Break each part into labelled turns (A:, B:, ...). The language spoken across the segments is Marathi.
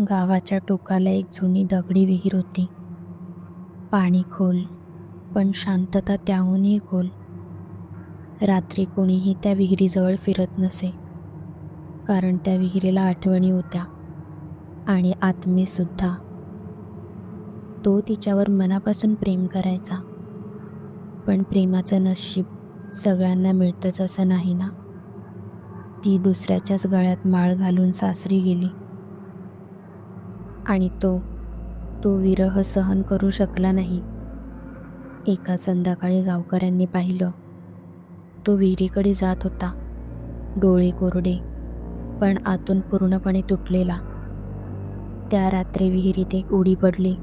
A: गावाच्या टोकाला एक जुनी दगडी विहीर होती. पाणी खोल, पण शांतता त्याहूनही खोल. रात्री कोणीही त्या विहिरीजवळ फिरत नसे, कारण त्या विहिरीला आठवणी होत्या आणि आत्मेसुद्धा. तो तिच्यावर मनापासून प्रेम करायचा. पण प्रेमाचं नशीब सगळ्यांना मिळतंच असं नाही ना. ती दुसऱ्याच्याच गळ्यात माळ घालून सासरी गेली आणि तो विरह सहन करू शकला नाही. एका संध्याकाळी गावकऱ्यांनी पाहिलं. तो विहिरीकडे जात होता, डोळे कोरडे पण आतून पूर्णपणे तुटलेला. त्या रात्री विहिरीत एक उडी पडली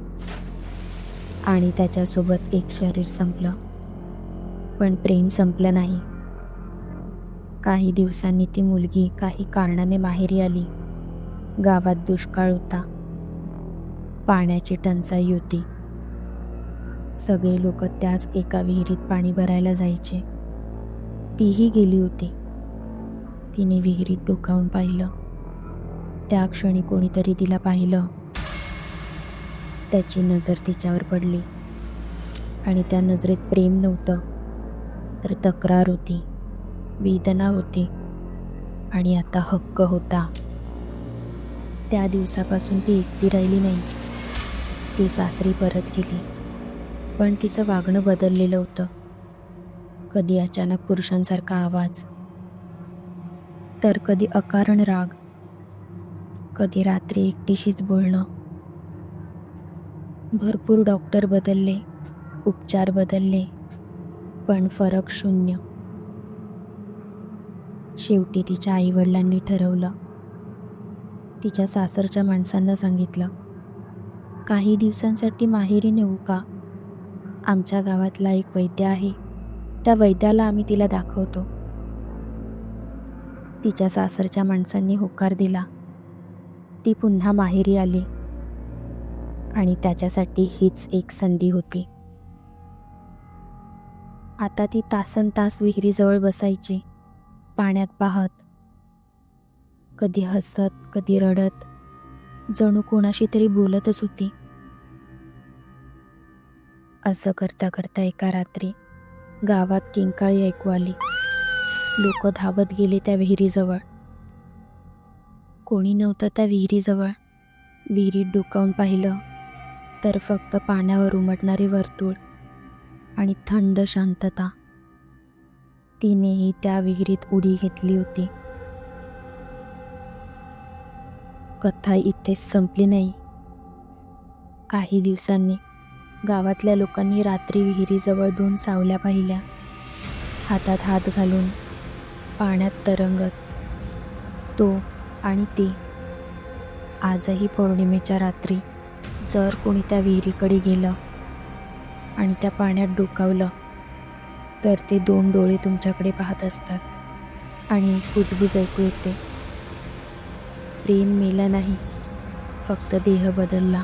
A: आणि त्याच्यासोबत एक शरीर संपलं. पण प्रेम संपलं नाही. काही दिवसांनी ती मुलगी काही कारणाने माहेरी आली. गावात दुष्काळ होता, पाण्याची टंचाई होती. सगळे लोक त्याच एका विहिरीत पाणी भरायला जायचे. तीही गेली होती. तिने विहिरीत डोकावून पाहिलं. त्या क्षणी कोणीतरी तिला पाहिलं. त्याची नजर तिच्यावर पडली आणि त्या नजरेत प्रेम नव्हतं, तर तक्रार होती, वेदना होती आणि आता हक्क होता. त्या दिवसापासून ती एकटी राहिली नाही. ती सासरी परत गेली, पण तिचं वागणं बदललेलं होतं. कधी अचानक पुरुषांसारखा आवाज, तर कधी अकारण राग, कधी रात्री एकटीशीच बोलणं. भरपूर डॉक्टर बदलले, उपचार बदलले, पण फरक शून्य. शेवटी तिच्या आईवडिलांनी ठरवलं. तिच्या सासरच्या माणसांना सांगितलं, काही दिवसांसाठी माहेरी नेऊ का? आमच्या गावातला एक वैद्य आहे, त्या वैद्याला आम्ही तिला दाखवतो. तिच्या सासरच्या माणसांनी होकार दिला. ती पुन्हा माहेरी आली आणि त्याच्यासाठी हीच एक संधी होती. आता ती तासनतास विहिरीजवळ बसायची, पाण्यात पाहत, कधी हसत, कधी रडत, जणू कोणाशी तरी बोलतच होती. असं करता करता एका रात्री गावात किंकाळी ऐकू आली. लोक धावत गेले त्या विहिरीजवळ. कोणी नव्हतं त्या विहिरीजवळ. विहिरीत डोकावून पाहिलं तर फक्त पाण्यावर उमटणारे वर्तुळ आणि थंड शांतता. तिनेही त्या विहिरीत उडी घेतली होती. कथा इथेच संपली नाही. काही दिवसांनी गावातल्या लोकांनी रात्री विहिरीजवळ 2 सावल्या पाहिल्या, हातात हात घालून पाण्यात तरंगत. तो आणि ती. आजही पौर्णिमेच्या रात्री जर कोणी त्या विहिरीकडे गेलं आणि त्या पाण्यात डोकावलं, तर ते 2 डोळे तुमच्याकडे पाहत असतात आणि कुजबुज ऐकू येते. प्रेम मेलं नाही, फक्त देह बदलला.